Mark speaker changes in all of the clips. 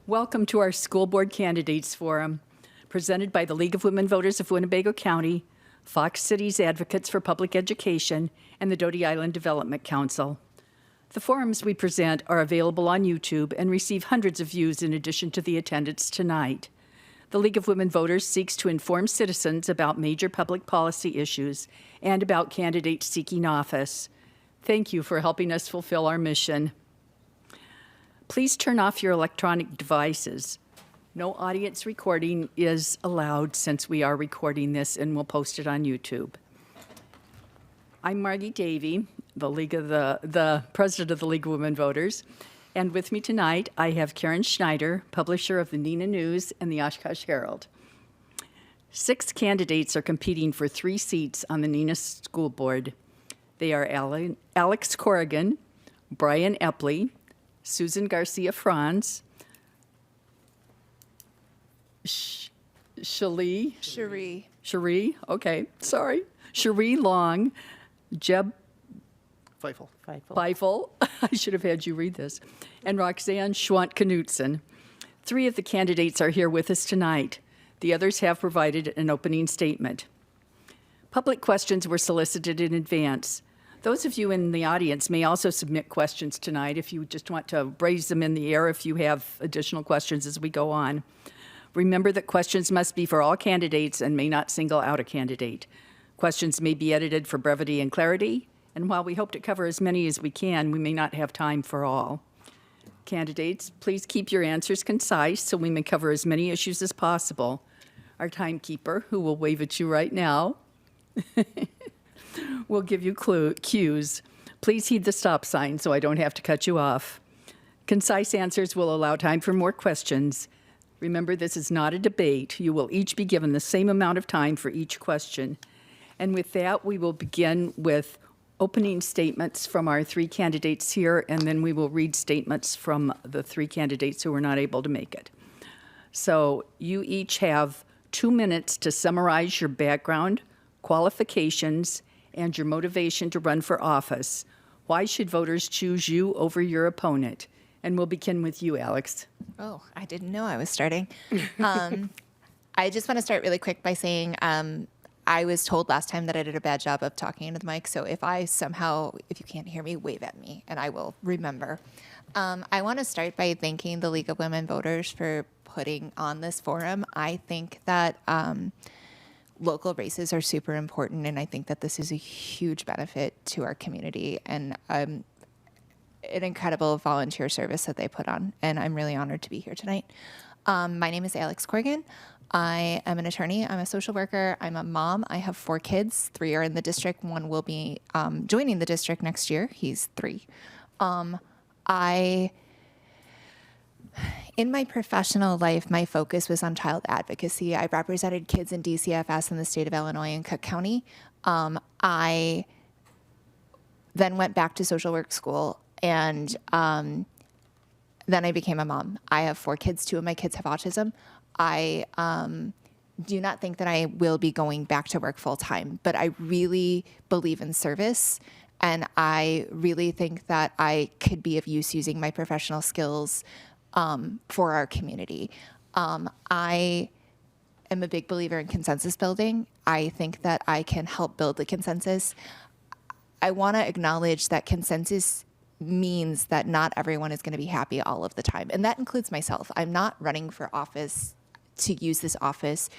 Speaker 1: Welcome to our School Board Candidates Forum, presented by the League of Women Voters of Winnebago County, Fox Cities Advocates for Public Education, and the Doty Island Development Council. The forums we present are available on YouTube and receive hundreds of views in addition to the attendance tonight. The League of Women Voters seeks to inform citizens about major public policy issues and about candidates seeking office. Thank you for helping us fulfill our mission. Please turn off your electronic devices. No audience recording is allowed since we are recording this and we'll post it on YouTube. I'm Margie Davey, the president of the League of Women Voters. And with me tonight, I have Karen Schneider, publisher of the Neenah News and the Oshkosh Herald. 6 candidates are competing for 3 seats on the Neenah School Board. They are Alex Corrigan, Brian Epley, Susan Garcia-Franz, Cherie, okay, sorry, Cherie Long, Jeb Feifel, I should have had you read this, and Roxanne Schwant-Knudsen. 3 of the candidates are here with us tonight. The others have provided an opening statement. Public questions were solicited in advance. Those of you in the audience may also submit questions tonight if you just want to raise them in the air if you have additional questions as we go on. Remember that questions must be for all candidates and may not single out a candidate. Questions may be edited for brevity and clarity, and while we hope to cover as many as we can, we may not have time for all. Candidates, please keep your answers concise so we may cover as many issues as possible. Our timekeeper, who will wave at you right now, will give you cues. Please heed the stop sign so I don't have to cut you off. Concise answers will allow time for more questions. Remember, this is not a debate. You will each be given the same amount of time for each question. And with that, we will begin with opening statements from our 3 candidates here, and then we will read statements from the 3 candidates who were not able to make it. So you each have 2 minutes to summarize your background, qualifications, and your motivation to run for office. Why should voters choose you over your opponent? And we'll begin with you, Alex.
Speaker 2: Oh, I didn't know I was starting. I just want to start really quick by saying I was told last time that I did a bad job of talking into the mic, so if you can't hear me, wave at me, and I will remember. I want to start by thanking the League of Women Voters for putting on this forum. I think that local races are super important, and I think that this is a huge benefit to our community and an incredible volunteer service that they put on, and I'm really honored to be here tonight. My name is Alex Corrigan. I am an attorney. I'm a social worker. I'm a mom. I have 4 kids. 3 are in the district. 1 will be joining the district next year. He's 3. In my professional life, my focus was on child advocacy. I represented kids in DCFS in the state of Illinois and Cook County. I then went back to social work school, and then I became a mom. I have 4 kids. 2 of my kids have autism. I do not think that I will be going back to work full time, but I really believe in service, and I really think that I could be of use using my professional skills for our community. I am a big believer in consensus building. I think that I can help build the consensus. I want to acknowledge that consensus means that not everyone is going to be happy all of the time, and that includes myself. I'm not running for office to use this office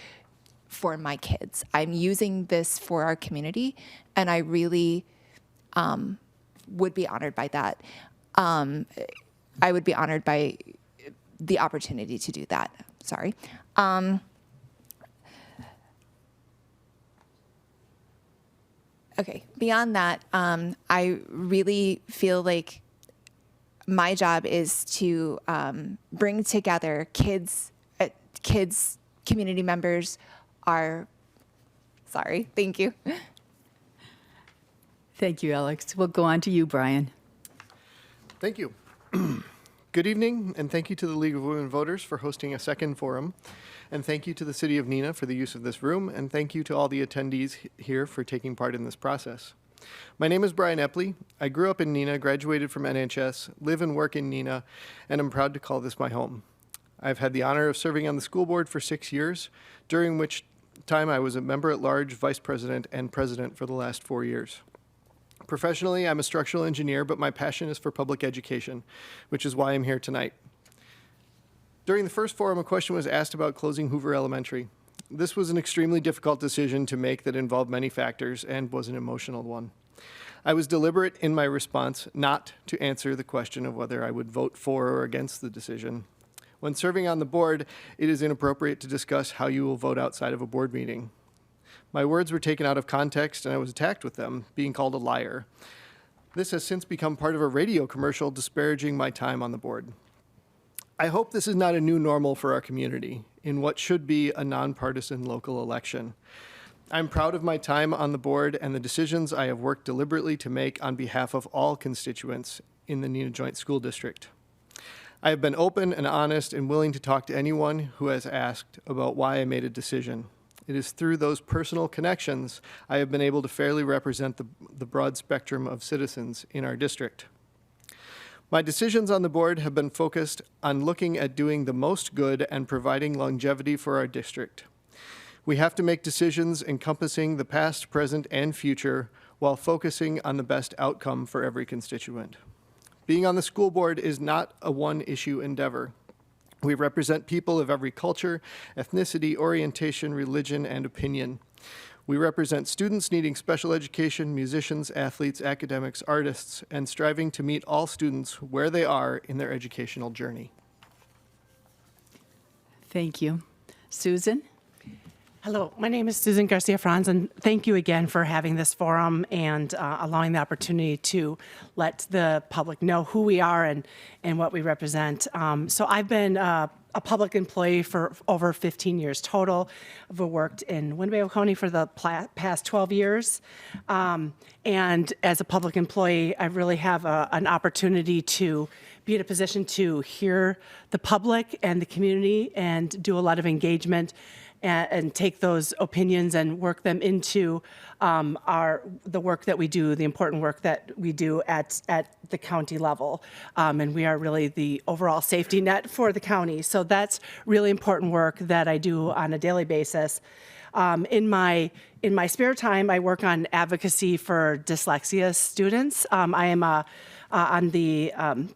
Speaker 2: for my kids. I'm using this for our community, and I really would be honored by that. I would be honored by the opportunity to do that. Sorry. Okay, beyond that, I really feel like my job is to bring together kids, community members, thank you.
Speaker 1: Thank you, Alex. We'll go on to you, Brian.
Speaker 3: Thank you. Good evening, and thank you to the League of Women Voters for hosting a second forum. And thank you to the City of Neenah for the use of this room, and thank you to all the attendees here for taking part in this process. My name is Brian Epley. I grew up in Neenah, graduated from NHS, live and work in Neenah, and I'm proud to call this my home. I've had the honor of serving on the school board for 6 years, during which time I was a member-at-large, vice president, and president for the last 4 years. Professionally, I'm a structural engineer, but my passion is for public education, which is why I'm here tonight. During the first forum, a question was asked about closing Hoover Elementary. This was an extremely difficult decision to make that involved many factors and was an emotional one. I was deliberate in my response not to answer the question of whether I would vote for or against the decision. When serving on the board, it is inappropriate to discuss how you will vote outside of a board meeting. My words were taken out of context and I was attacked with them, being called a liar. This has since become part of a radio commercial disparaging my time on the board. I hope this is not a new normal for our community in what should be a nonpartisan local election. I'm proud of my time on the board and the decisions I have worked deliberately to make on behalf of all constituents in the Neenah Joint School District. I have been open and honest and willing to talk to anyone who has asked about why I made a decision. It is through those personal connections I have been able to fairly represent the broad spectrum of citizens in our district. My decisions on the board have been focused on looking at doing the most good and providing longevity for our district. We have to make decisions encompassing the past, present, and future while focusing on the best outcome for every constituent. Being on the school board is not a one-issue endeavor. We represent people of every culture, ethnicity, orientation, religion, and opinion. We represent students needing special education, musicians, athletes, academics, artists, and striving to meet all students where they are in their educational journey.
Speaker 1: Thank you. Susan?
Speaker 4: Hello, my name is Susan Garcia-Franz, and thank you again for having this forum and allowing the opportunity to let the public know who we are and what we represent. So I've been a public employee for over 15 years total. I've worked in Winnebago County for the past 12 years. And as a public employee, I really have an opportunity to be in a position to hear the public and the community and do a lot of engagement and take those opinions and work them into the work that we do, the important work that we do at the county level. And we are really the overall safety net for the county. So that's really important work that I do on a daily basis. In my spare time, I work on advocacy for dyslexia students. I am on the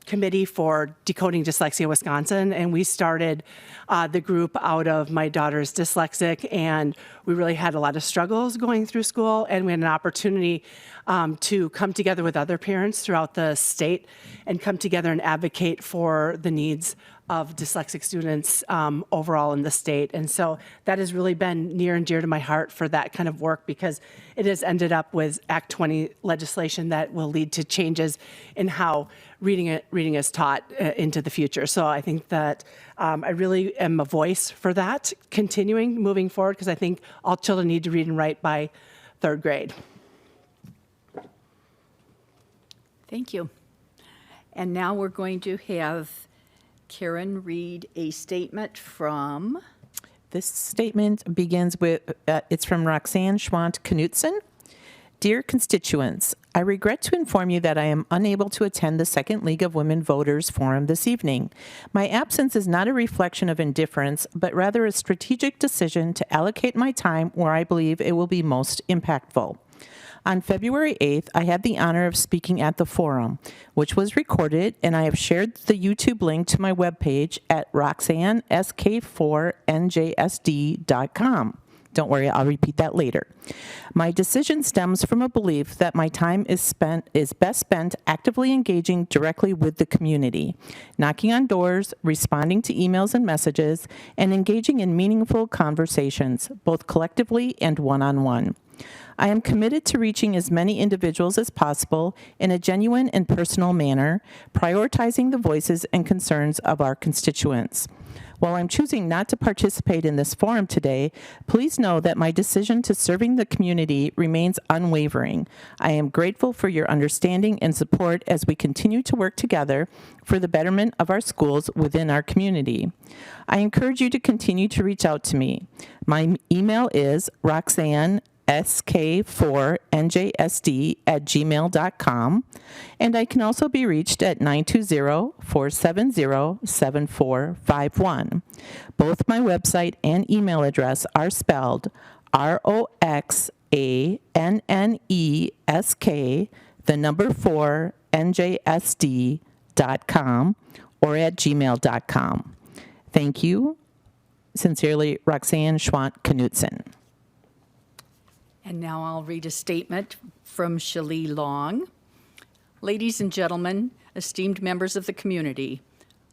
Speaker 4: committee for Decoding Dyslexia Wisconsin, and we started the group out of my daughter's dyslexic, and we really had a lot of struggles going through school, and we had an opportunity to come together with other parents throughout the state and come together and advocate for the needs of dyslexic students overall in the state. And so that has really been near and dear to my heart for that kind of work, because it has ended up with Act 20 legislation that will lead to changes in how reading is taught into the future. So I think that I really am a voice for that, moving forward, because I think all children need to read and write by 3rd grade.
Speaker 1: Thank you. And now we're going to have Karen read a statement from...
Speaker 5: This statement begins with, it's from Roxanne Schwant-Knutson. Dear constituents, I regret to inform you that I am unable to attend the Second League of Women Voters Forum this evening. My absence is not a reflection of indifference, but rather a strategic decision to allocate my time where I believe it will be most impactful. On February 8th, I had the honor of speaking at the forum, which was recorded, and I have shared the YouTube link to my webpage at roxannesk4njsd.com. Don't worry, I'll repeat that later. My decision stems from a belief that my time is best spent actively engaging directly with the community, knocking on doors, responding to emails and messages, and engaging in meaningful conversations, both collectively and one-on-one. I am committed to reaching as many individuals as possible in a genuine and personal manner, prioritizing the voices and concerns of our constituents. While I'm choosing not to participate in this forum today, please know that my decision to serving the community remains unwavering. I am grateful for your understanding and support as we continue to work together for the betterment of our schools within our community. I encourage you to continue to reach out to me. My email is Roxanne, sk4njsd@gmail.com, and I can also be reached at 920-470-7451. Both my website and email address are spelled ROXANNESK, the number 4, njsd.com, or at gmail.com. Thank you. Sincerely, Roxanne Schwant-Knudsen.
Speaker 1: And now I'll read a statement from Shalee Long. Ladies and gentlemen, esteemed members of the community,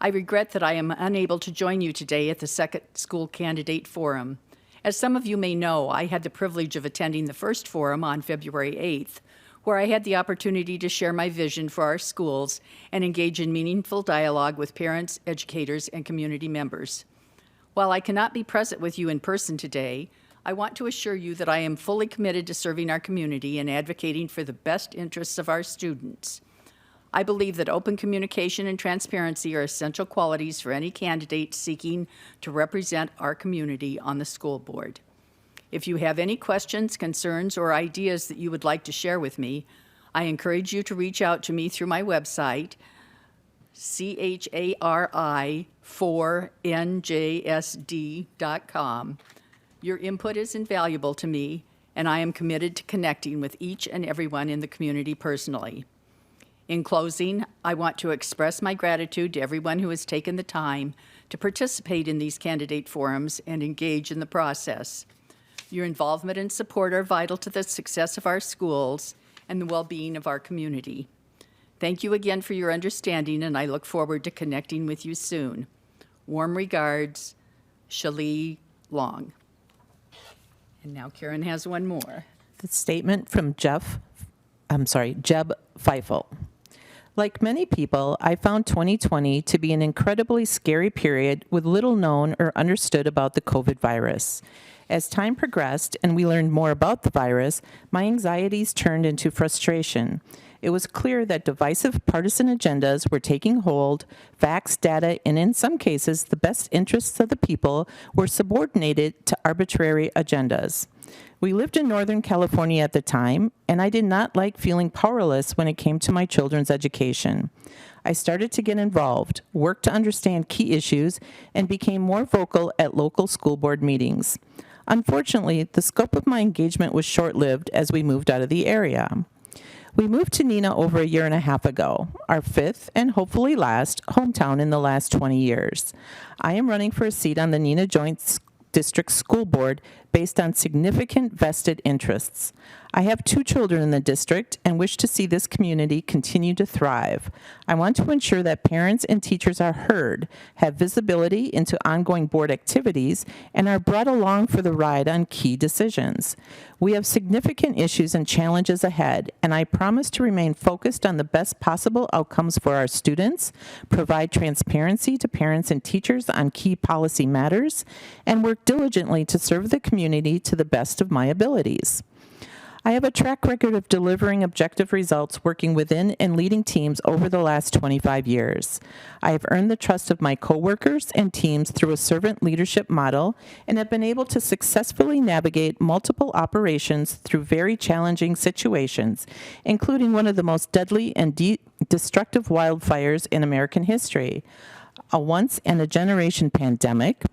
Speaker 1: I regret that I am unable to join you today at the second school candidate forum. As some of you may know, I had the privilege of attending the first forum on February 8th, where I had the opportunity to share my vision for our schools and engage in meaningful dialogue with parents, educators, and community members. While I cannot be present with you in person today, I want to assure you that I am fully committed to serving our community and advocating for the best interests of our students. I believe that open communication and transparency are essential qualities for any candidate seeking to represent our community on the school board. If you have any questions, concerns, or ideas that you would like to share with me, I encourage you to reach out to me through my website, chari4njsd.com. Your input is invaluable to me, and I am committed to connecting with each and everyone in the community personally. In closing, I want to express my gratitude to everyone who has taken the time to participate in these candidate forums and engage in the process. Your involvement and support are vital to the success of our schools and the well-being of our community. Thank you again for your understanding, and I look forward to connecting with you soon. Warm regards, Shalee Long. And now Karen has one more.
Speaker 5: The statement from Jeb Feifel. Like many people, I found 2020 to be an incredibly scary period with little known or understood about the COVID virus. As time progressed and we learned more about the virus, my anxieties turned into frustration. It was clear that divisive partisan agendas were taking hold, facts, data, and in some cases, the best interests of the people were subordinated to arbitrary agendas. We lived in Northern California at the time, and I did not like feeling powerless when it came to my children's education. I started to get involved, worked to understand key issues, and became more vocal at local school board meetings. Unfortunately, the scope of my engagement was short-lived as we moved out of the area. We moved to Neenah over a year and a half ago, our fifth and hopefully last hometown in the last 20 years. I am running for a seat on the Neenah Joint District School Board based on significant vested interests. I have 2 children in the district and wish to see this community continue to thrive. I want to ensure that parents and teachers are heard, have visibility into ongoing board activities, and are brought along for the ride on key decisions. We have significant issues and challenges ahead, and I promise to remain focused on the best possible outcomes for our students, provide transparency to parents and teachers on key policy matters, and work diligently to serve the community to the best of my abilities. I have a track record of delivering objective results working within and leading teams over the last 25 years. I have earned the trust of my coworkers and teams through a servant leadership model and have been able to successfully navigate multiple operations through very challenging situations, including one of the most deadly and destructive wildfires in American history, a once-in-a-generation pandemic,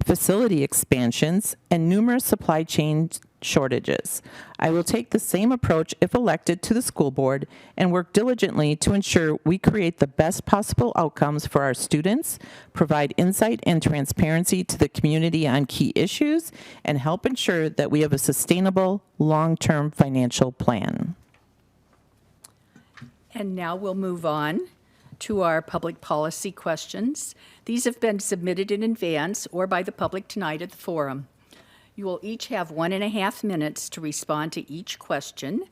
Speaker 5: facility expansions, and numerous supply chain shortages. I will take the same approach if elected to the school board and work diligently to ensure we create the best possible outcomes for our students, provide insight and transparency to the community on key issues, and help ensure that we have a sustainable, long-term financial plan.
Speaker 1: And now we'll move on to our public policy questions. These have been submitted in advance or by the public tonight at the forum. You will each have 1.5 minutes to respond to each question.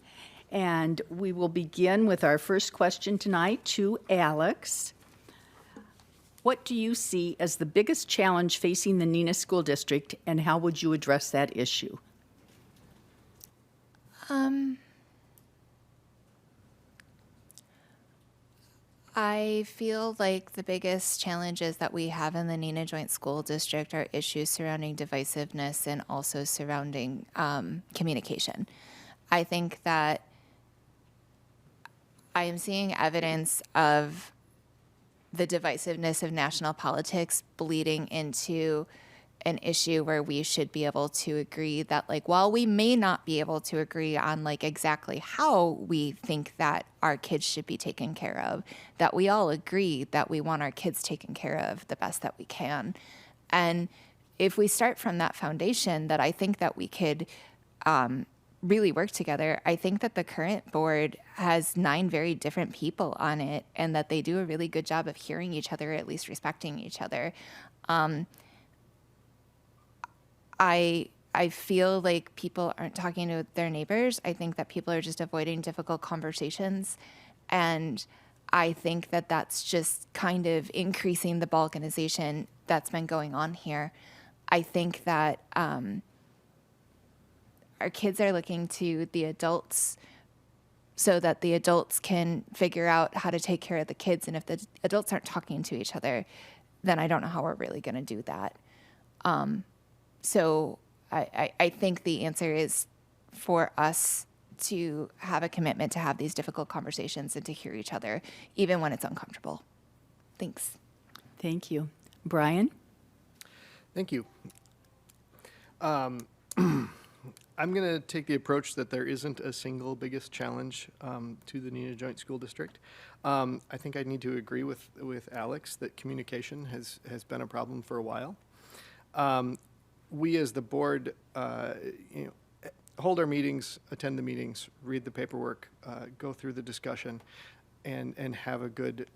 Speaker 1: And we will begin with our first question tonight to Alex. What do you see as the biggest challenge facing the Neenah School District, and how would you address that issue?
Speaker 2: I feel like the biggest challenges that we have in the Neenah Joint School District are issues surrounding divisiveness and also surrounding communication. I think that I am seeing evidence of the divisiveness of national politics bleeding into an issue where we should be able to agree that, like, while we may not be able to agree on like exactly how we think that our kids should be taken care of, that we all agree that we want our kids taken care of the best that we can. And if we start from that foundation, that I think that we could really work together. I think that the current board has 9 very different people on it, and that they do a really good job of hearing each other, or at least respecting each other. I feel like people aren't talking to their neighbors. I think that people are just avoiding difficult conversations. And I think that that's just kind of increasing the balkanization that's been going on here. I think that our kids are looking to the adults so that the adults can figure out how to take care of the kids. And if the adults aren't talking to each other, then I don't know how we're really going to do that. So I think the answer is for us to have a commitment to have these difficult conversations and to hear each other, even when it's uncomfortable. Thanks.
Speaker 1: Thank you. Brian?
Speaker 3: Thank you. I'm going to take the approach that there isn't a single biggest challenge to the Neenah Joint School District. I think I need to agree with Alex that communication has been a problem for a while. We as the board, hold our meetings, attend the meetings, read the paperwork, go through the discussion, and have a good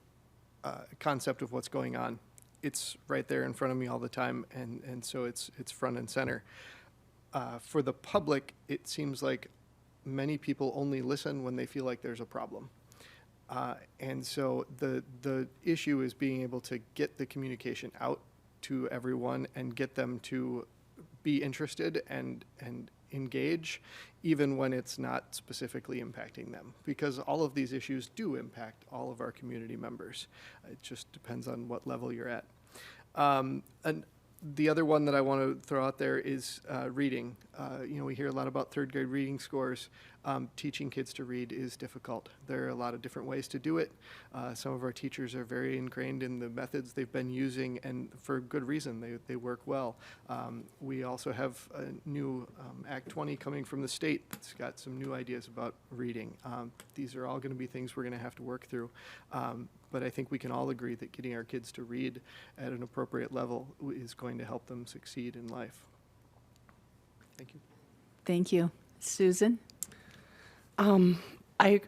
Speaker 3: concept of what's going on. It's right there in front of me all the time, and so it's front and center. For the public, it seems like many people only listen when they feel like there's a problem. And so the issue is being able to get the communication out to everyone and get them to be interested and engage, even when it's not specifically impacting them, because all of these issues do impact all of our community members. It just depends on what level you're at. And the other one that I want to throw out there is reading. We hear a lot about third grade reading scores. Teaching kids to read is difficult. There are a lot of different ways to do it. Some of our teachers are very ingrained in the methods they've been using, and for good reason. They work well. We also have a new Act 20 coming from the state that's got some new ideas about reading. These are all going to be things we're going to have to work through. But I think we can all agree that getting our kids to read at an appropriate level is going to help them succeed in life. Thank you.
Speaker 1: Thank you. Susan?
Speaker 4: I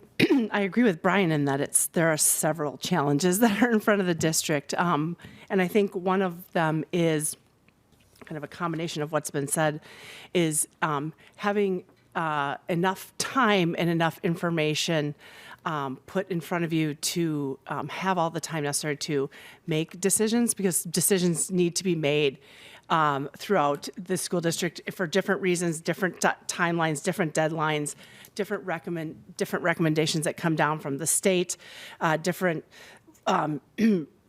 Speaker 4: agree with Brian in that there are several challenges that are in front of the district. And I think one of them is kind of a combination of what's been said, is having enough time and enough information put in front of you to have all the time necessary to make decisions, because decisions need to be made throughout the school district for different reasons, different timelines, different deadlines, different recommendations that come down from the state, different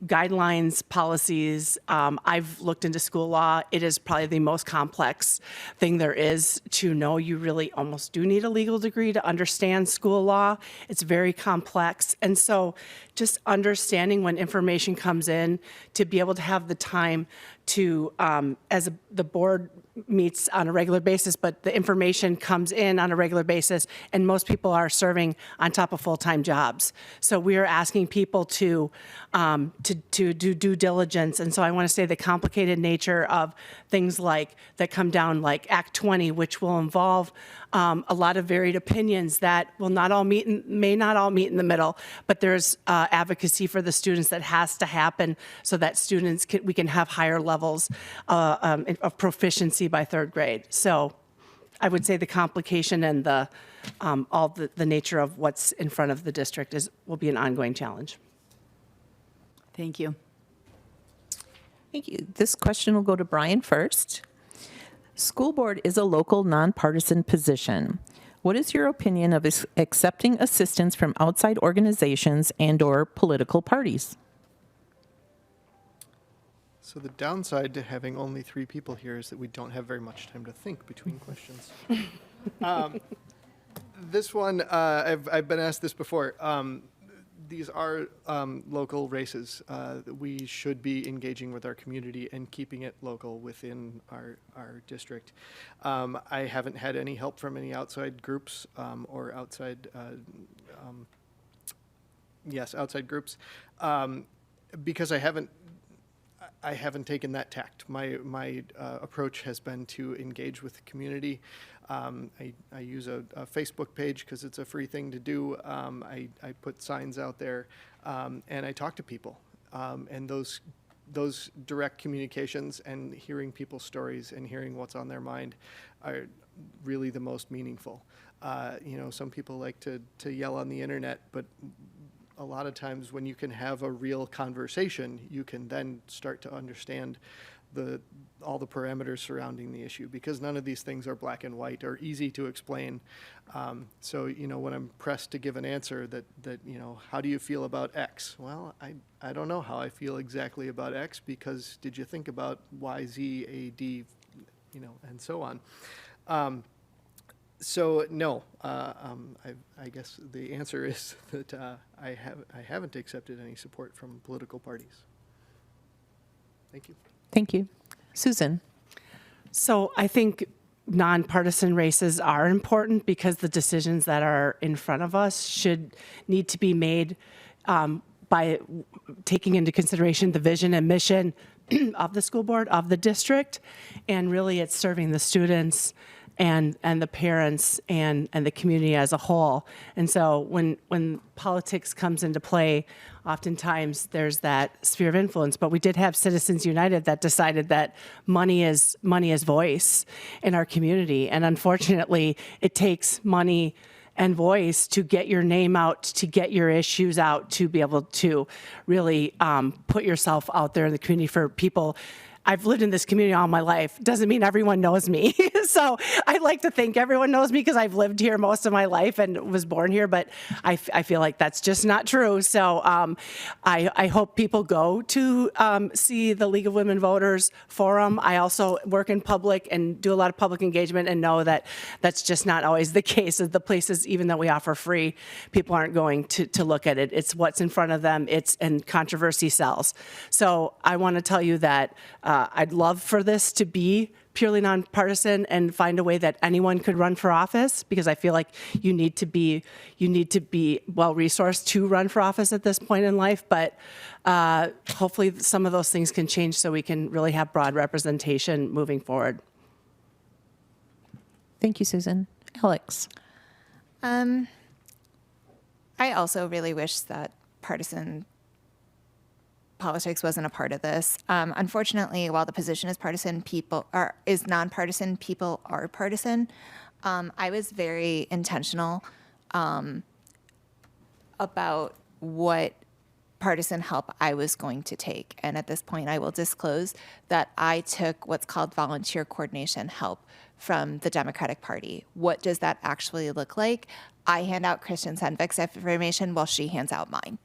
Speaker 4: guidelines, policies. I've looked into school law. It is probably the most complex thing there is to know. You really almost do need a legal degree to understand school law. It's very complex. And so just understanding when information comes in, to be able to have the time to, the board meets on a regular basis, but the information comes in on a regular basis, and most people are serving on top of full-time jobs. So we are asking people to do due diligence. And so I want to say the complicated nature of things like that come down, like Act 20, which will involve a lot of varied opinions that will not all may not all meet in the middle, but there's advocacy for the students that has to happen so that we can have higher levels of proficiency by third grade. So I would say the complication and all the nature of what's in front of the district will be an ongoing challenge.
Speaker 1: Thank you.
Speaker 5: Thank you. This question will go to Brian first. School board is a local nonpartisan position. What is your opinion of accepting assistance from outside organizations and/or political parties?
Speaker 3: So the downside to having only 3 people here is that we don't have very much time to think between questions. This one, I've been asked this before. These are local races. We should be engaging with our community and keeping it local within our district. I haven't had any help from any outside groups or outside, outside groups, because I haven't taken that tact. My approach has been to engage with the community. I use a Facebook page because it's a free thing to do. I put signs out there, and I talk to people. And those direct communications and hearing people's stories and hearing what's on their mind are really the most meaningful. Some people like to yell on the internet, but a lot of times when you can have a real conversation, you can then start to understand all the parameters surrounding the issue, because none of these things are black and white or easy to explain. So when I'm pressed to give an answer that how do you feel about X? Well, I don't know how I feel exactly about X, because did you think about Y, Z, A, D, and so on. So no, I guess the answer is that I haven't accepted any support from political parties. Thank you.
Speaker 5: Thank you. Susan?
Speaker 4: So I think nonpartisan races are important because the decisions that are in front of us should need to be made by taking into consideration the vision and mission of the school board, of the district, and really it's serving the students and the parents and the community as a whole. And so when politics comes into play, oftentimes there's that sphere of influence. But we did have Citizens United that decided that money is voice in our community. And unfortunately, it takes money and voice to get your name out, to get your issues out, to be able to really put yourself out there in the community for people. I've lived in this community all my life. Doesn't mean everyone knows me. So I like to think everyone knows me because I've lived here most of my life and was born here, but I feel like that's just not true. So I hope people go to see the League of Women Voters Forum. I also work in public and do a lot of public engagement and know that that's just not always the case. The places, even though we offer free, people aren't going to look at it. It's what's in front of them. And controversy sells. So I want to tell you that I'd love for this to be purely nonpartisan and find a way that anyone could run for office, because I feel like you need to be well resourced to run for office at this point in life. But hopefully some of those things can change so we can really have broad representation moving forward.
Speaker 5: Thank you, Susan. Alex?
Speaker 2: I also really wish that partisan politics wasn't a part of this. Unfortunately, while the position is nonpartisan, people are partisan. I was very intentional about what partisan help I was going to take. And at this point, I will disclose that I took what's called volunteer coordination help from the Democratic Party. What does that actually look like? I hand out Kristen Sandvik's information while she hands out mine.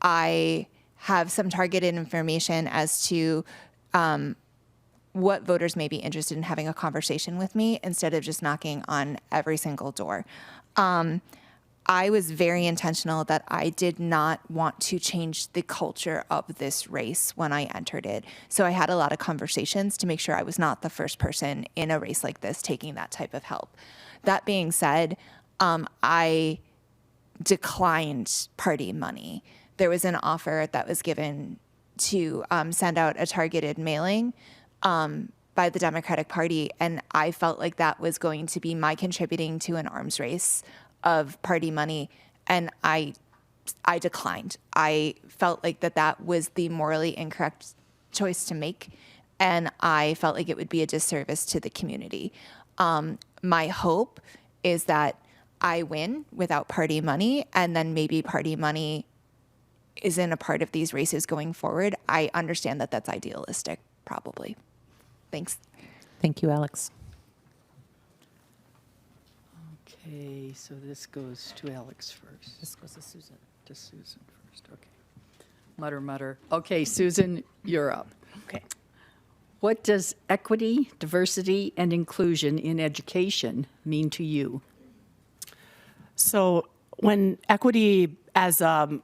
Speaker 2: I have some targeted information as to what voters may be interested in having a conversation with me instead of just knocking on every single door. I was very intentional that I did not want to change the culture of this race when I entered it. So I had a lot of conversations to make sure I was not the first person in a race like this taking that type of help. That being said, I declined party money. There was an offer that was given to send out a targeted mailing by the Democratic Party, and I felt like that was going to be my contributing to an arms race of party money, and I declined. I felt like that was the morally incorrect choice to make, and I felt like it would be a disservice to the community. My hope is that I win without party money, and then maybe party money isn't a part of these races going forward. I understand that that's idealistic, probably. Thanks.
Speaker 5: Thank you, Alex.
Speaker 1: Okay, so this goes to Alex first.
Speaker 5: This goes to Susan.
Speaker 1: To Susan first, okay. Mutter, mutter. Okay, Susan, you're up.
Speaker 4: Okay.
Speaker 1: What does equity, diversity, and inclusion in education mean to you?
Speaker 4: So when equity as a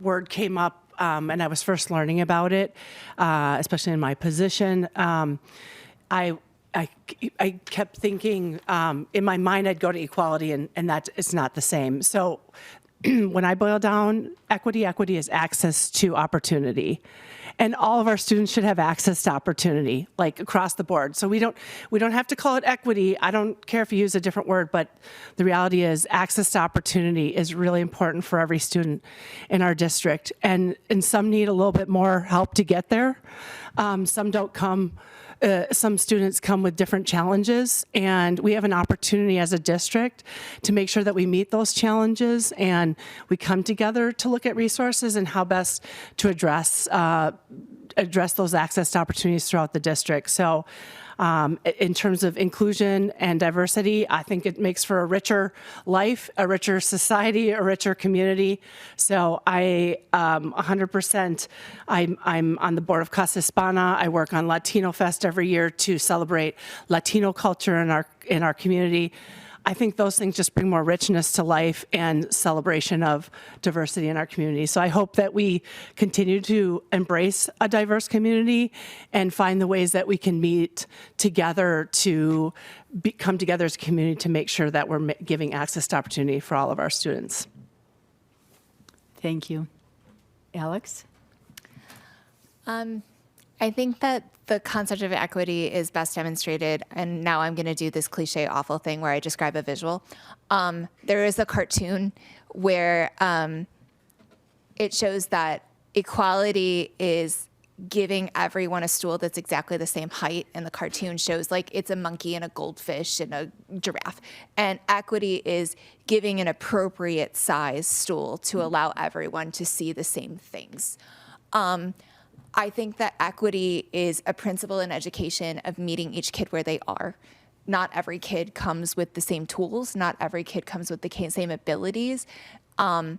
Speaker 4: word came up, and I was first learning about it, especially in my position, I kept thinking, in my mind, I'd go to equality, and that is not the same. So when I boil down equity is access to opportunity. And all of our students should have access to opportunity, like across the board. So we don't have to call it equity. I don't care if you use a different word, but the reality is access to opportunity is really important for every student in our district. And some need a little bit more help to get there. Some don't come. Some students come with different challenges, and we have an opportunity as a district to make sure that we meet those challenges and we come together to look at resources and how best to address those access to opportunities throughout the district. So in terms of inclusion and diversity, I think it makes for a richer life, a richer society, a richer community. So I 100%, I'm on the board of Casa Hispana. I work on Latino Fest every year to celebrate Latino culture in our community. I think those things just bring more richness to life and celebration of diversity in our community. So I hope that we continue to embrace a diverse community and find the ways that we can meet together to come together as a community to make sure that we're giving access to opportunity for all of our students.
Speaker 1: Thank you. Alex?
Speaker 2: I think that the concept of equity is best demonstrated, and now I'm going to do this cliche awful thing where I describe a visual. There is a cartoon where it shows that equality is giving everyone a stool that's exactly the same height, and the cartoon shows like it's a monkey and a goldfish and a giraffe. And equity is giving an appropriate size stool to allow everyone to see the same things. I think that equity is a principle in education of meeting each kid where they are. Not every kid comes with the same tools. Not every kid comes with the same abilities. Not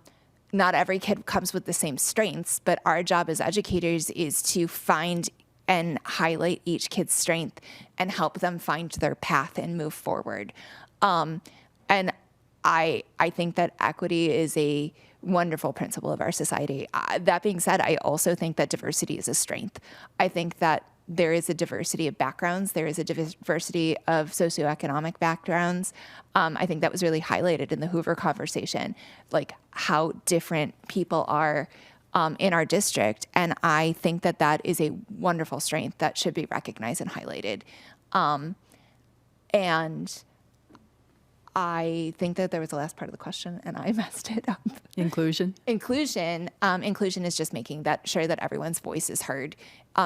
Speaker 2: every kid comes with the same strengths, but our job as educators is to find and highlight each kid's strength and help them find their path and move forward. And I think that equity is a wonderful principle of our society. That being said, I also think that diversity is a strength. I think that there is a diversity of backgrounds. There is a diversity of socioeconomic backgrounds. I think that was really highlighted in the Hoover conversation, like how different people are in our district. And I think that that is a wonderful strength that should be recognized and highlighted. And I think that there was the last part of the question, and I messed it up.
Speaker 1: Inclusion?
Speaker 2: Inclusion is just making sure that everyone's voice is heard,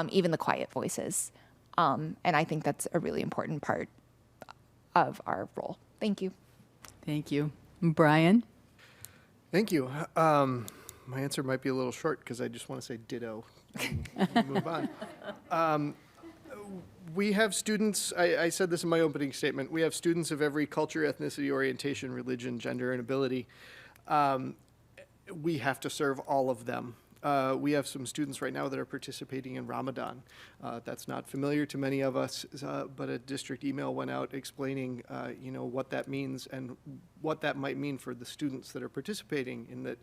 Speaker 2: even the quiet voices. And I think that's a really important part of our role. Thank you.
Speaker 1: Thank you. Brian?
Speaker 3: Thank you. My answer might be a little short because I just want to say ditto and move on. We have students, I said this in my opening statement, we have students of every culture, ethnicity, orientation, religion, gender, and ability. We have to serve all of them. We have some students right now that are participating in Ramadan. That's not familiar to many of us, but a district email went out explaining, what that means and what that might mean for the students that are participating, in that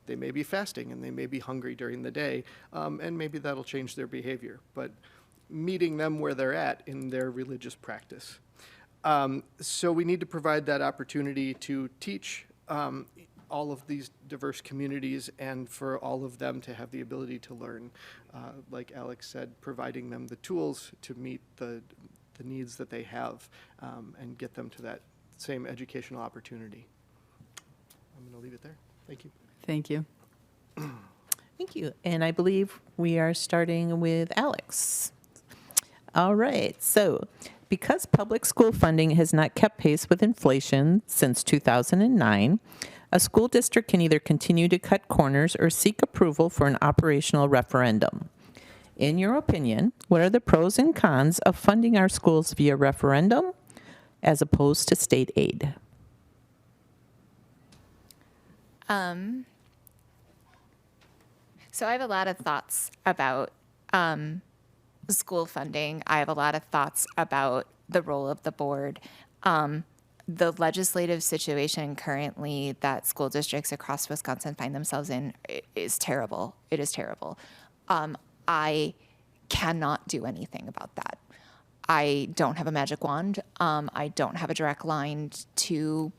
Speaker 3: they may be fasting and they may be hungry during the day, and maybe that'll change their behavior. But meeting them where they're at in their religious practice. So we need to provide that opportunity to teach all of these diverse communities and for all of them to have the ability to learn. Like Alex said, providing them the tools to meet the needs that they have and get them to that same educational opportunity. I'm going to leave it there. Thank you.
Speaker 1: Thank you.
Speaker 5: Thank you. And I believe we are starting with Alex. All right. So because public school funding has not kept pace with inflation since 2009, a school district can either continue to cut corners or seek approval for an operational referendum. In your opinion, what are the pros and cons of funding our schools via referendum as opposed to state aid?
Speaker 2: So I have a lot of thoughts about school funding. I have a lot of thoughts about the role of the board. The legislative situation currently that school districts across Wisconsin find themselves in is terrible. It is terrible. I cannot do anything about that. I don't have a magic wand. I don't have a direct line to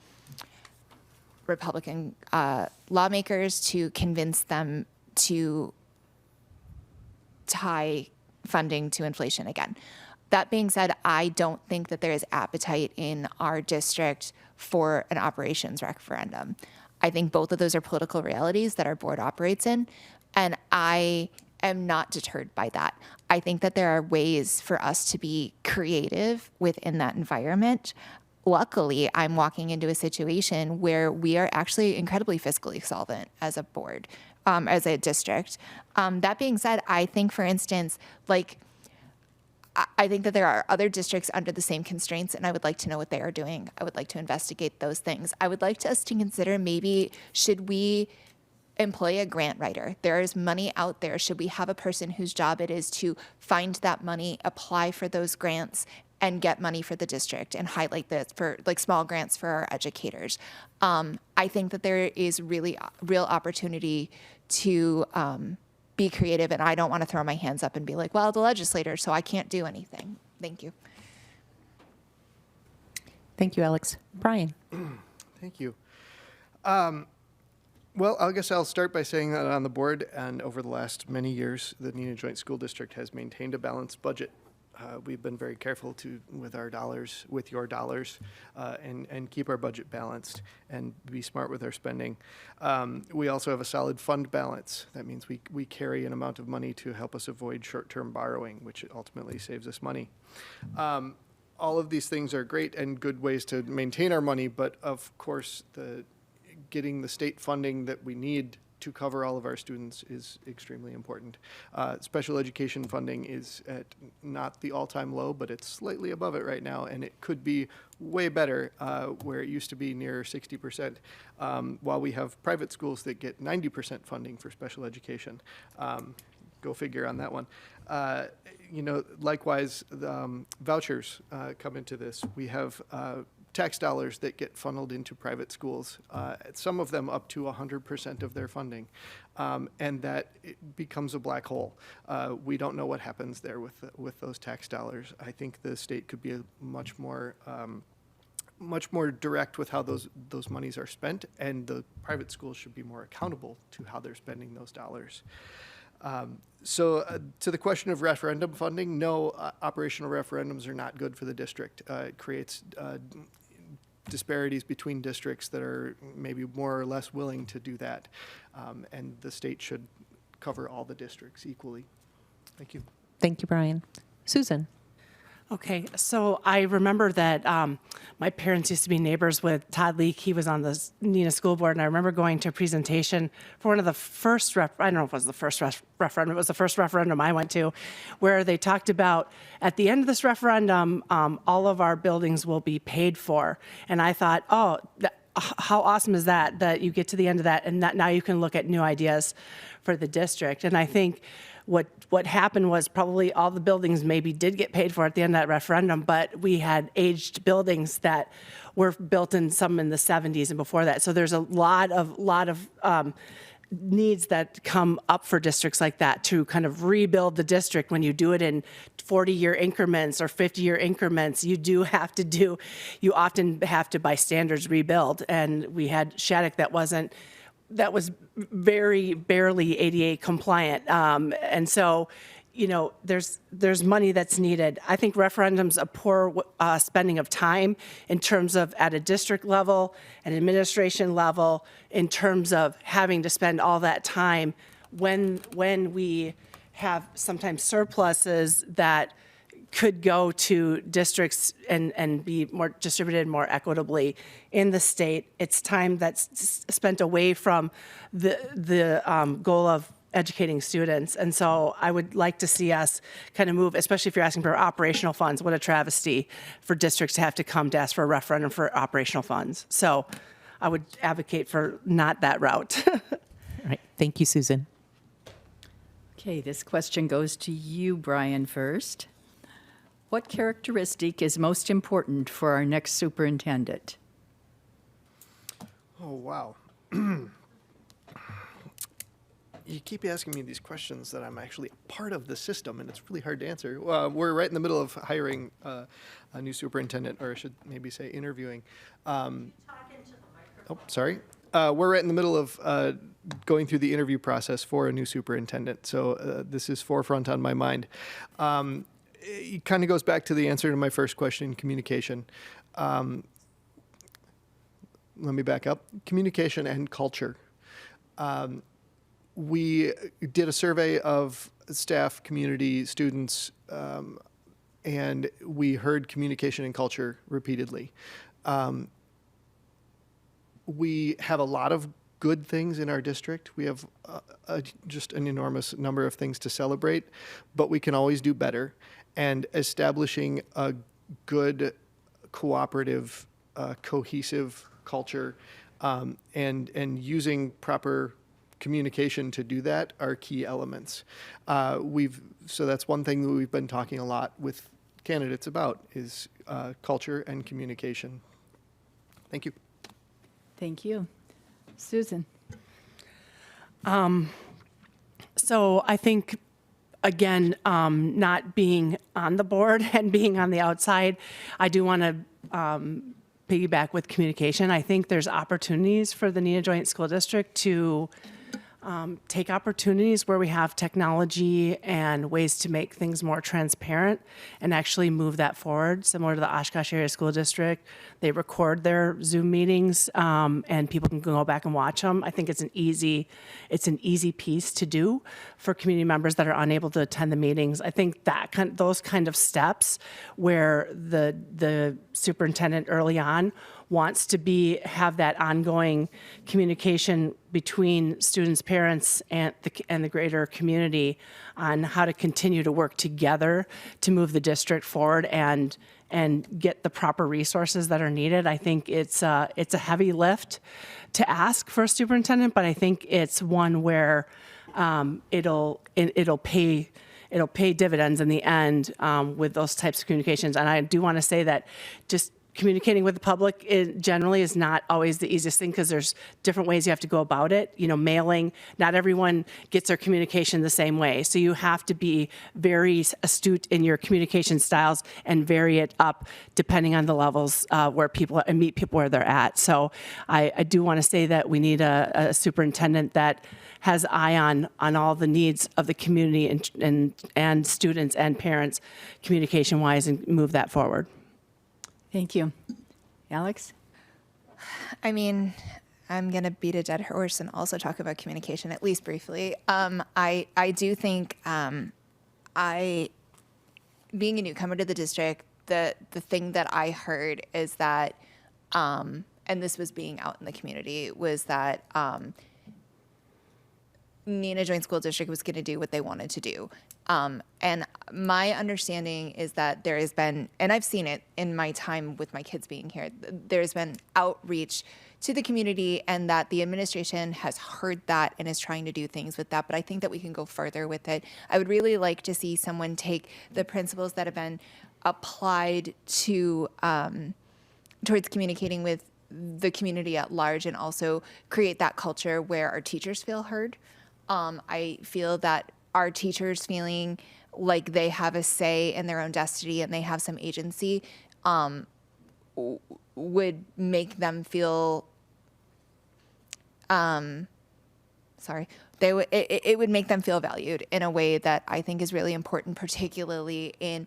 Speaker 2: Republican lawmakers to convince them to tie funding to inflation again. That being said, I don't think that there is appetite in our district for an operations referendum. I think both of those are political realities that our board operates in, and I am not deterred by that. I think that there are ways for us to be creative within that environment. Luckily, I'm walking into a situation where we are actually incredibly fiscally solvent as a board, as a district. That being said, I think, for instance, I think that there are other districts under the same constraints, and I would like to know what they are doing. I would like to investigate those things. I would like us to consider maybe should we employ a grant writer? There is money out there. Should we have a person whose job it is to find that money, apply for those grants, and get money for the district and highlight this for small grants for our educators? I think that there is really real opportunity to be creative, and I don't want to throw my hands up and be like, well, the legislator, so I can't do anything. Thank you.
Speaker 5: Thank you, Alex. Brian.
Speaker 3: Thank you. Well, I guess I'll start by saying that on the board and over the last many years, the Neenah Joint School District has maintained a balanced budget. We've been very careful with our dollars, with your dollars, and keep our budget balanced and be smart with our spending. We also have a solid fund balance. That means we carry an amount of money to help us avoid short-term borrowing, which ultimately saves us money. All of these things are great and good ways to maintain our money, but of course, getting the state funding that we need to cover all of our students is extremely important. Special education funding is at not the all-time low, but it's slightly above it right now, and it could be way better where it used to be near 60%, while we have private schools that get 90% funding for special education. Go figure on that one. Likewise, vouchers come into this. We have tax dollars that get funneled into private schools, some of them up to 100% of their funding, and that it becomes a black hole. We don't know what happens there with those tax dollars. I think the state could be much more direct with how those monies are spent, and the private schools should be more accountable to how they're spending those dollars. To the question of referendum funding, no, operational referendums are not good for the district. It creates disparities between districts that are maybe more or less willing to do that. And the state should cover all the districts equally. Thank you.
Speaker 5: Thank you, Brian. Susan.
Speaker 4: Okay, so I remember that my parents used to be neighbors with Todd Leak. He was on the Neenah School Board, and I remember going to a presentation for one of the first, I don't know if it was the first referendum, it was the first referendum I went to, where they talked about, at the end of this referendum, all of our buildings will be paid for. And I thought, how awesome is that you get to the end of that, and that now you can look at new ideas for the district. And I think what happened was probably all the buildings maybe did get paid for at the end of that referendum, but we had aged buildings that were built in some in the 70s and before that. So there's a lot of needs that come up for districts like that to kind of rebuild the district. When you do it in 40-year increments or 50-year increments, you often have to, by standards, rebuild. And we had Shattuck that was very barely ADA compliant. And so, there's money that's needed. I think referendums a poor spending of time in terms of at a district level, an administration level, in terms of having to spend all that time when we have sometimes surpluses that could go to districts and be more distributed more equitably in the state. It's time that's spent away from the goal of educating students. And so I would like to see us kind of move, especially if you're asking for operational funds. What a travesty for districts to have to come to ask for a referendum for operational funds. So I would advocate for not that route.
Speaker 5: All right. Thank you, Susan.
Speaker 1: Okay, this question goes to you, Brian, first. What characteristic is most important for our next superintendent?
Speaker 3: Oh, wow. You keep asking me these questions that I'm actually part of the system, and it's really hard to answer. We're right in the middle of hiring a new superintendent, or I should maybe say interviewing. Sorry. We're right in the middle of going through the interview process for a new superintendent, so this is forefront on my mind. It kind of goes back to the answer to my first question, communication. Let me back up. Communication and culture. We did a survey of staff, community, students, and we heard communication and culture repeatedly. We have a lot of good things in our district. We have just an enormous number of things to celebrate, but we can always do better. And establishing a good, cooperative, cohesive culture and using proper communication to do that are key elements. So that's one thing that we've been talking a lot with candidates about is culture and communication. Thank you.
Speaker 1: Thank you. Susan?
Speaker 4: So I think, again, not being on the board and being on the outside, I do want to piggyback with communication. I think there's opportunities for the Neenah Joint School District to take opportunities where we have technology and ways to make things more transparent and actually move that forward. Similar to the Oshkosh Area School District, they record their Zoom meetings and people can go back and watch them. I think it's an easy piece to do for community members that are unable to attend the meetings. I think those kind of steps where the superintendent early on wants to have that ongoing communication between students, parents, and the greater community on how to continue to work together to move the district forward and get the proper resources that are needed. I think it's a heavy lift to ask for a superintendent, but I think it's one where it'll pay dividends in the end with those types of communications. And I do want to say that just communicating with the public generally is not always the easiest thing because there's different ways you have to go about it. Mailing, not everyone gets their communication the same way. So you have to be very astute in your communication styles and vary it up depending on the levels where people and meet people where they're at. So I do want to say that we need a superintendent that has eye on all the needs of the community and students and parents communication wise and move that forward.
Speaker 1: Thank you. Alex?
Speaker 2: I mean, I'm going to beat a dead horse and also talk about communication, at least briefly. I do think being a newcomer to the district, the thing that I heard is that, and this was being out in the community, was that Neenah Joint School District was going to do what they wanted to do. And my understanding is that there has been, and I've seen it in my time with my kids being here, there's been outreach to the community and that the administration has heard that and is trying to do things with that. But I think that we can go further with it. I would really like to see someone take the principles that have been applied to towards communicating with the community at large and also create that culture where our teachers feel heard. I feel that our teachers feeling like they have a say in their own destiny and they have some agency would make them feel it would make them feel valued in a way that I think is really important, particularly in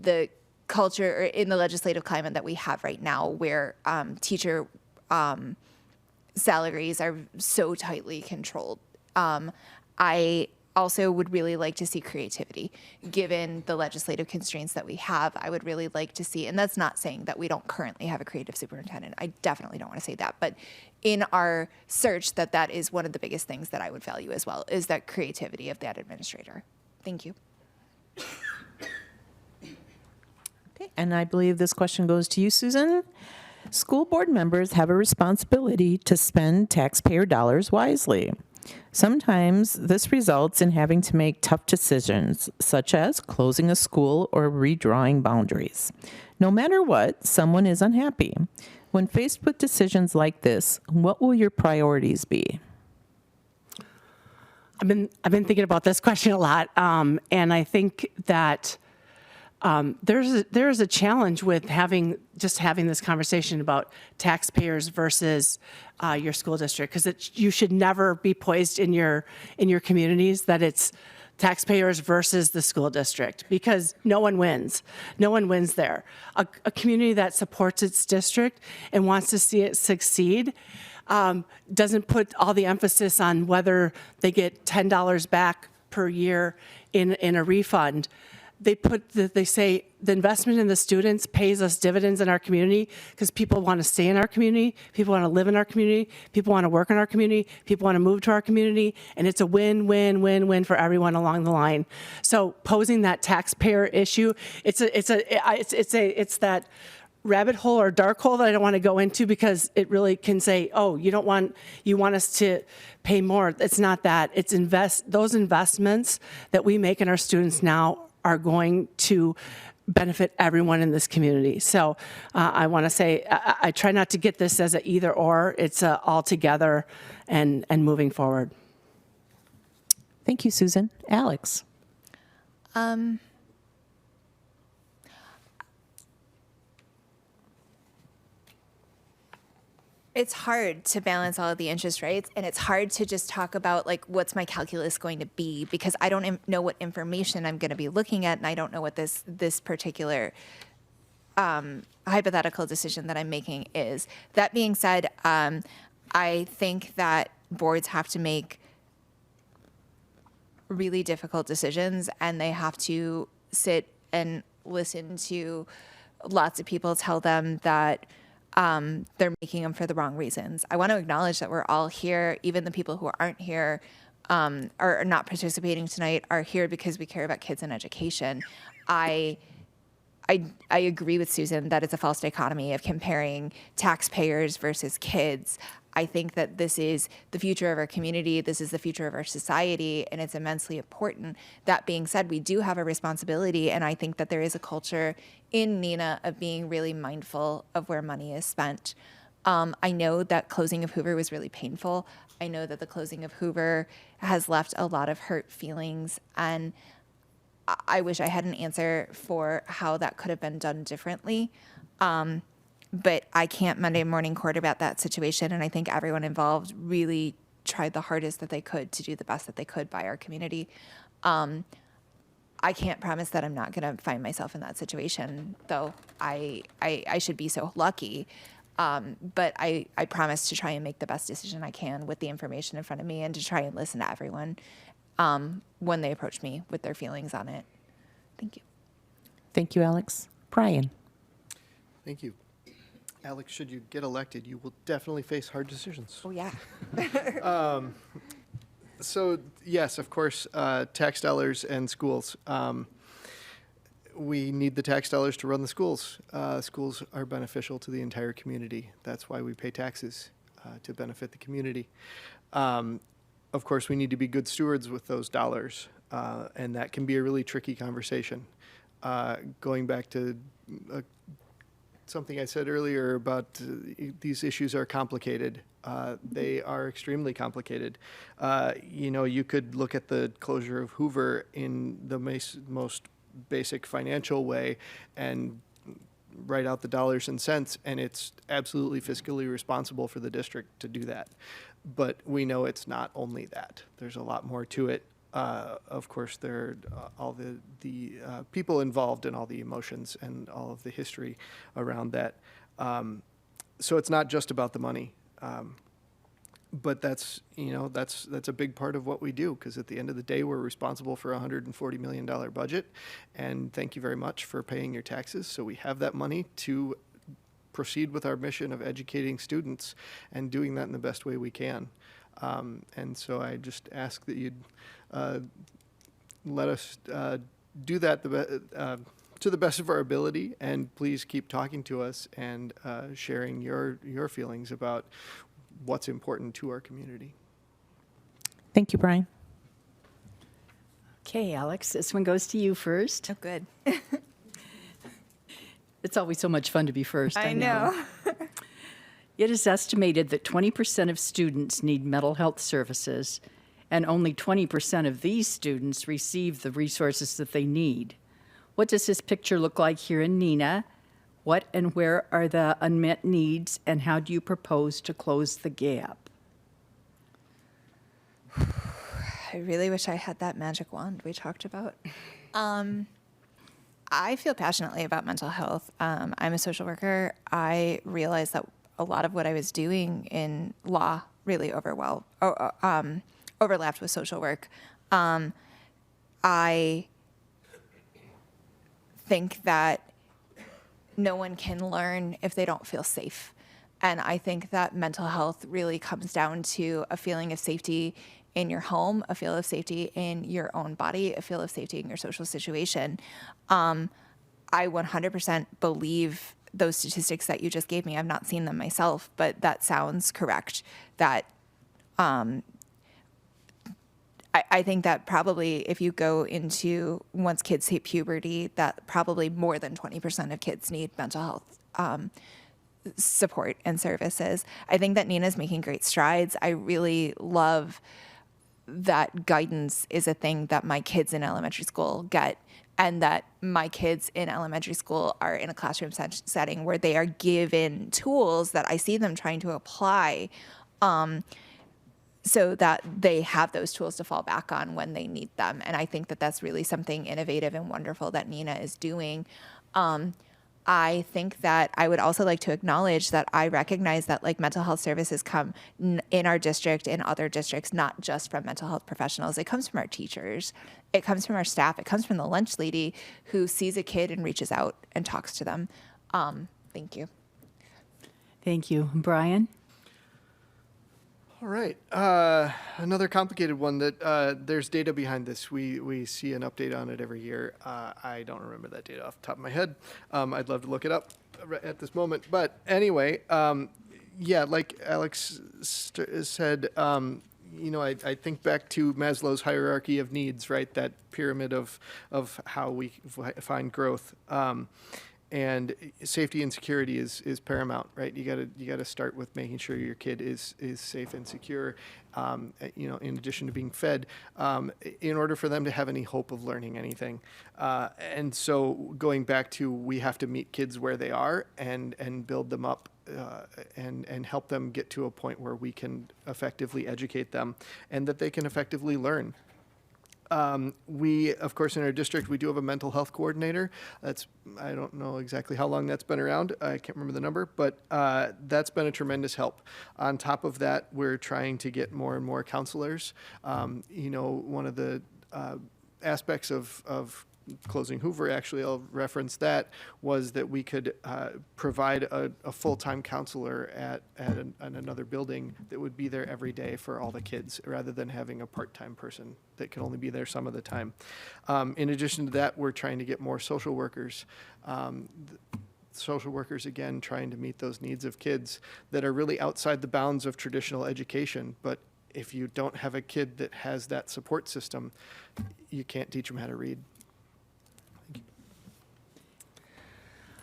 Speaker 2: the culture or in the legislative climate that we have right now where teacher salaries are so tightly controlled. I also would really like to see creativity. Given the legislative constraints that we have, I would really like to see, and that's not saying that we don't currently have a creative superintendent. I definitely don't want to say that. But in our search, that is one of the biggest things that I would value as well, is that creativity of that administrator. Thank you.
Speaker 5: Okay, and I believe this question goes to you, Susan. School board members have a responsibility to spend taxpayer dollars wisely. Sometimes this results in having to make tough decisions, such as closing a school or redrawing boundaries. No matter what, someone is unhappy. When faced with decisions like this, what will your priorities be?
Speaker 4: I've been thinking about this question a lot, and I think that there's a challenge with having this conversation about taxpayers versus your school district, because you should never be poised in your communities that it's taxpayers versus the school district, because no one wins. No one wins there. A community that supports its district and wants to see it succeed doesn't put all the emphasis on whether they get $10 back per year in a refund. They say the investment in the students pays us dividends in our community because people want to stay in our community, people want to live in our community, people want to work in our community, people want to move to our community, and it's a win-win-win-win for everyone along the line. So posing that taxpayer issue, it's that rabbit hole or dark hole that I don't want to go into, because it really can say, oh, you want us to pay more. It's not that. It's those investments that we make in our students now are going to benefit everyone in this community. So I want to say, I try not to get this as an either or, it's a all together and moving forward.
Speaker 5: Thank you, Susan. Alex?
Speaker 2: It's hard to balance all of the interest rates, and it's hard to just talk about like what's my calculus going to be, because I don't know what information I'm going to be looking at, and I don't know what this particular hypothetical decision that I'm making is. That being said, I think that boards have to make really difficult decisions, and they have to sit and listen to lots of people tell them that they're making them for the wrong reasons. I want to acknowledge that we're all here, even the people who aren't here or are not participating tonight are here because we care about kids and education. I agree with Susan that it's a false dichotomy of comparing taxpayers versus kids. I think that this is the future of our community, this is the future of our society, and it's immensely important. That being said, we do have a responsibility, and I think that there is a culture in Neenah of being really mindful of where money is spent. I know that closing of Hoover was really painful. I know that the closing of Hoover has left a lot of hurt feelings, and I wish I had an answer for how that could have been done differently. But I can't Monday morning quarterback that situation, and I think everyone involved really tried the hardest that they could to do the best that they could by our community. I can't promise that I'm not going to find myself in that situation, though I should be so lucky. But I promise to try and make the best decision I can with the information in front of me, and to try and listen to everyone when they approach me with their feelings on it. Thank you.
Speaker 5: Thank you, Alex. Brian?
Speaker 3: Thank you. Alex, should you get elected, you will definitely face hard decisions.
Speaker 2: Oh, yeah.
Speaker 3: So, yes, of course, tax dollars and schools. We need the tax dollars to run the schools. Schools are beneficial to the entire community. That's why we pay taxes, to benefit the community. Of course, we need to be good stewards with those dollars, and that can be a really tricky conversation. Going back to something I said earlier about these issues are complicated. They are extremely complicated. You could look at the closure of Hoover in the most basic financial way and write out the dollars and cents, and it's absolutely fiscally responsible for the district to do that. But we know it's not only that. There's a lot more to it. Of course, there are all the people involved and all the emotions and all of the history around that. So it's not just about the money, but that's a big part of what we do, because at the end of the day, we're responsible for a $140 million budget, and thank you very much for paying your taxes. So we have that money to proceed with our mission of educating students and doing that in the best way we can. And so I just ask that you'd let us do that to the best of our ability, and please keep talking to us and sharing your feelings about what's important to our community.
Speaker 5: Thank you, Brian.
Speaker 1: Okay, Alex, this one goes to you first.
Speaker 2: Oh, good.
Speaker 1: It's always so much fun to be first.
Speaker 2: I know.
Speaker 1: It is estimated that 20% of students need mental health services, and only 20% of these students receive the resources that they need. What does this picture look like here in Neenah? What and where are the unmet needs, and how do you propose to close the gap?
Speaker 2: I really wish I had that magic wand we talked about. I feel passionately about mental health. I'm a social worker. I realized that a lot of what I was doing in law really overlapped with social work. I think that no one can learn if they don't feel safe. And I think that mental health really comes down to a feeling of safety in your home, a feel of safety in your own body, a feel of safety in your social situation. I 100% believe those statistics that you just gave me. I've not seen them myself, but that sounds correct. That I think that probably if you go into once kids hit puberty, that probably more than 20% of kids need mental health support and services. I think that Neenah's making great strides. I really love that guidance is a thing that my kids in elementary school get, and that my kids in elementary school are in a classroom setting where they are given tools that I see them trying to apply so that they have those tools to fall back on when they need them. And I think that that's really something innovative and wonderful that Neenah is doing. I think that I would also like to acknowledge that I recognize that like mental health services come in our district, in other districts, not just from mental health professionals. It comes from our teachers. It comes from our staff. It comes from the lunch lady who sees a kid and reaches out and talks to them. Thank you.
Speaker 1: Thank you. Brian?
Speaker 3: All right. Another complicated one that there's data behind this. We see an update on it every year. I don't remember that data off the top of my head. I'd love to look it up at this moment. But anyway, yeah, like Alex said, I think back to Maslow's hierarchy of needs, right? That pyramid of how we find growth. And safety and security is paramount, right? You gotta start with making sure your kid is safe and secure, in addition to being fed, in order for them to have any hope of learning anything. And so going back to, we have to meet kids where they are and build them up and help them get to a point where we can effectively educate them and that they can effectively learn. We, of course, in our district, we do have a mental health coordinator. I don't know exactly how long that's been around. I can't remember the number, but that's been a tremendous help. On top of that, we're trying to get more and more counselors. One of the aspects of closing Hoover, actually, I'll reference that, was that we could provide a full-time counselor at another building that would be there every day for all the kids, rather than having a part-time person that can only be there some of the time. In addition to that, we're trying to get more social workers. Social workers, again, trying to meet those needs of kids that are really outside the bounds of traditional education. But if you don't have a kid that has that support system, you can't teach them how to read.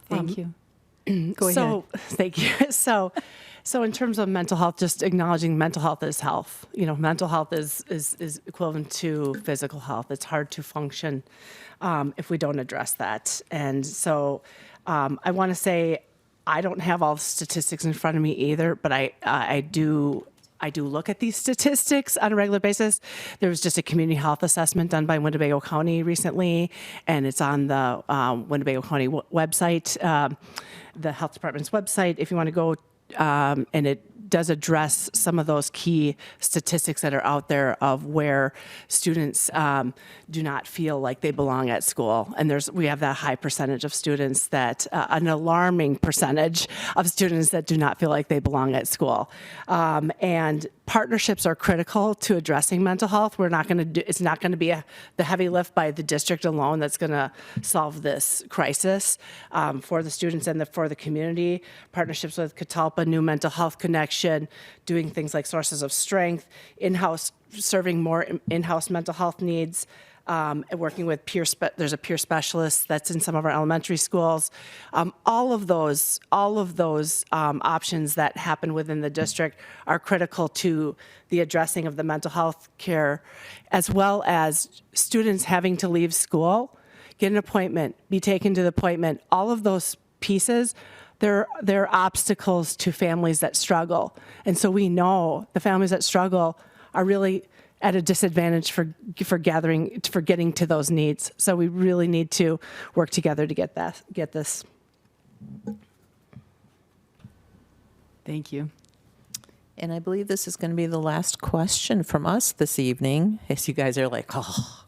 Speaker 1: Thank you. Go ahead.
Speaker 4: Thank you. So in terms of mental health, just acknowledging mental health is health. Mental health is equivalent to physical health. It's hard to function if we don't address that. And so I want to say I don't have all the statistics in front of me either, but I do look at these statistics on a regular basis. There was just a community health assessment done by Winnebago County recently, and it's on the Winnebago County website, the health department's website, if you want to go, and it does address some of those key statistics that are out there of where students do not feel like they belong at school. And we have that high percentage of students that, an alarming percentage of students that do not feel like they belong at school. And partnerships are critical to addressing mental health. It's not going to be the heavy lift by the district alone that's going to solve this crisis for the students and for the community. Partnerships with Catalpa, New Mental Health Connection, doing things like Sources of Strength, serving more in-house mental health needs, and working with there's a peer specialist that's in some of our elementary schools. All of those options that happen within the district are critical to the addressing of the mental health care, as well as students having to leave school, get an appointment, be taken to the appointment. All of those pieces, they're obstacles to families that struggle. And so we know the families that struggle are really at a disadvantage for getting to those needs. So we really need to work together to get this.
Speaker 1: Thank you.
Speaker 5: And I believe this is going to be the last question from us this evening, as you guys are like, oh.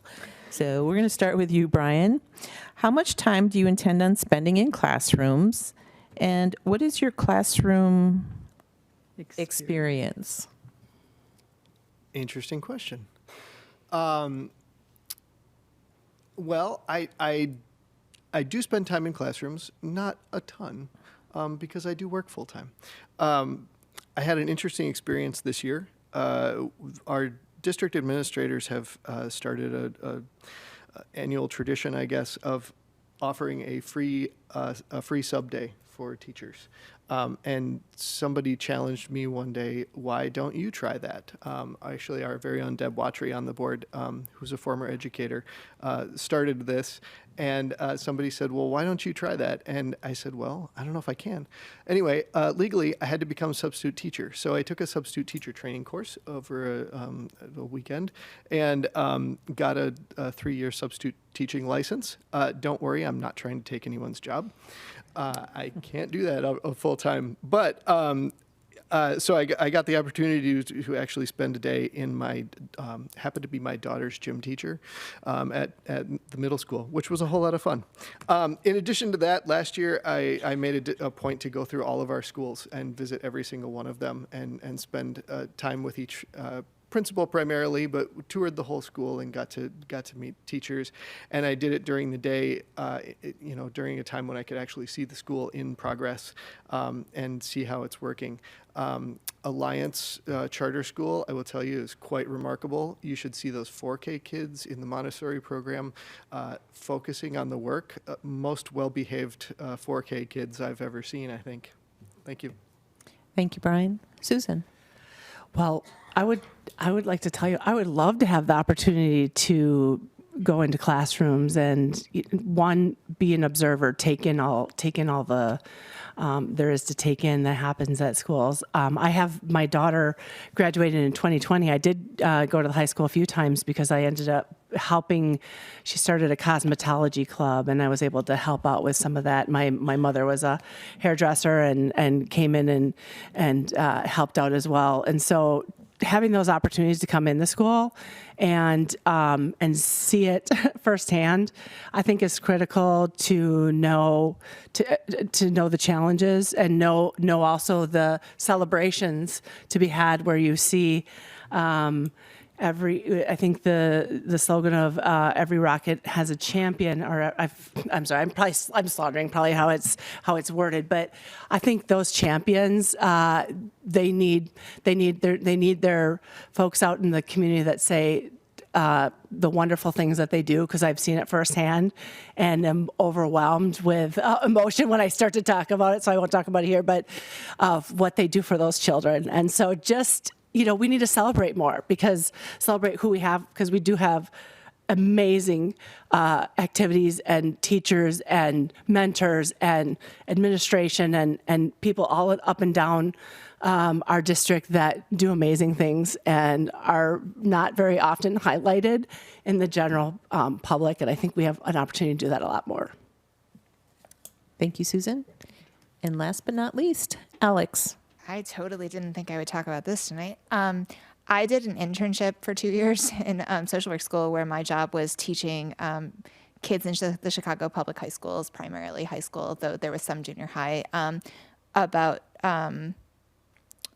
Speaker 5: So we're going to start with you, Brian. How much time do you intend on spending in classrooms? And what is your classroom experience?
Speaker 3: Interesting question. Well, I do spend time in classrooms, not a ton, because I do work full time. I had an interesting experience this year. Our district administrators have started a annual tradition, I guess, of offering a free sub day for teachers. And somebody challenged me one day, why don't you try that? Actually, our very own Deb Watry on the board, who's a former educator, started this. And somebody said, well, why don't you try that? And I said, well, I don't know if I can. Anyway, legally, I had to become a substitute teacher. So I took a substitute teacher training course over a weekend and got a 3-year substitute teaching license. Don't worry, I'm not trying to take anyone's job. I can't do that full time, but so I got the opportunity to actually spend a day in happened to be my daughter's gym teacher at the middle school, which was a whole lot of fun. In addition to that, last year I made a point to go through all of our schools and visit every single one of them and spend time with each principal primarily, but toured the whole school and got to meet teachers. And I did it during the day, during a time when I could actually see the school in progress and see how it's working. Alliance Charter School, I will tell you, is quite remarkable. You should see those 4K kids in the Montessori program focusing on the work. Most well-behaved 4K kids I've ever seen, I think. Thank you.
Speaker 5: Thank you, Brian. Susan.
Speaker 4: Well, I would like to tell you, I would love to have the opportunity to go into classrooms and be an observer, take in all the there is to take in that happens at schools. I have my daughter graduated in 2020. I did go to the high school a few times because I ended up helping. She started a cosmetology club, and I was able to help out with some of that. My mother was a hairdresser and came in and helped out as well. And so having those opportunities to come in the school and see it firsthand, I think is critical to know the challenges and know also the celebrations to be had where you see I think the slogan of every rocket has a champion, or I'm sorry, I'm slaughtering probably how it's worded, but I think those champions they need their folks out in the community that say the wonderful things that they do, because I've seen it firsthand and am overwhelmed with emotion when I start to talk about it. So I won't talk about it here, but of what they do for those children. And so just, we need to celebrate more, celebrate who we have, because we do have amazing activities and teachers and mentors and administration and people all up and down our district that do amazing things and are not very often highlighted in the general public. And I think we have an opportunity to do that a lot more.
Speaker 5: Thank you, Susan. And last but not least, Alex.
Speaker 2: I totally didn't think I would talk about this tonight. I did an internship for 2 years in social work school where my job was teaching kids in the Chicago public high schools, primarily high school, though there was some junior high, about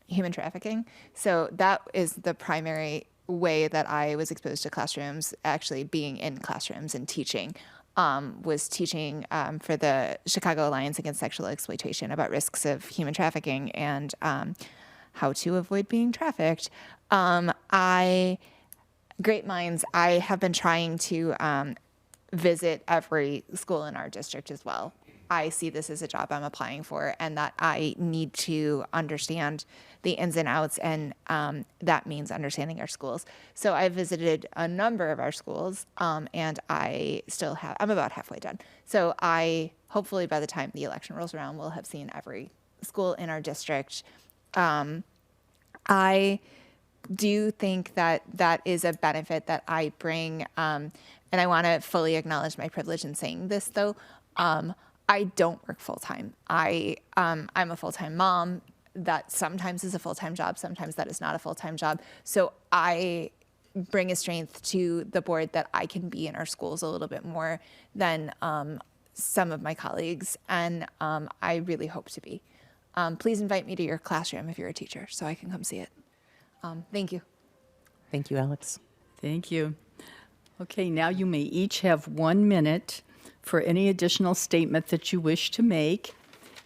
Speaker 2: human trafficking. So that is the primary way that I was exposed to classrooms, actually being in classrooms and teaching, was teaching for the Chicago Alliance Against Sexual Exploitation about risks of human trafficking and how to avoid being trafficked. Great minds, I have been trying to visit every school in our district as well. I see this as a job I'm applying for, and that I need to understand the ins and outs, and that means understanding our schools. So I visited a number of our schools, and I'm about halfway done. So hopefully by the time the election rolls around, we'll have seen every school in our district. I do think that that is a benefit that I bring, and I want to fully acknowledge my privilege in saying this, though. I don't work full-time. I'm a full-time mom. That sometimes is a full-time job. Sometimes that is not a full-time job. So I bring a strength to the board that I can be in our schools a little bit more than some of my colleagues, and I really hope to be. Please invite me to your classroom if you're a teacher so I can come see it. Thank you.
Speaker 5: Thank you, Alex.
Speaker 1: Thank you. Okay, now you may each have 1 minute for any additional statement that you wish to make.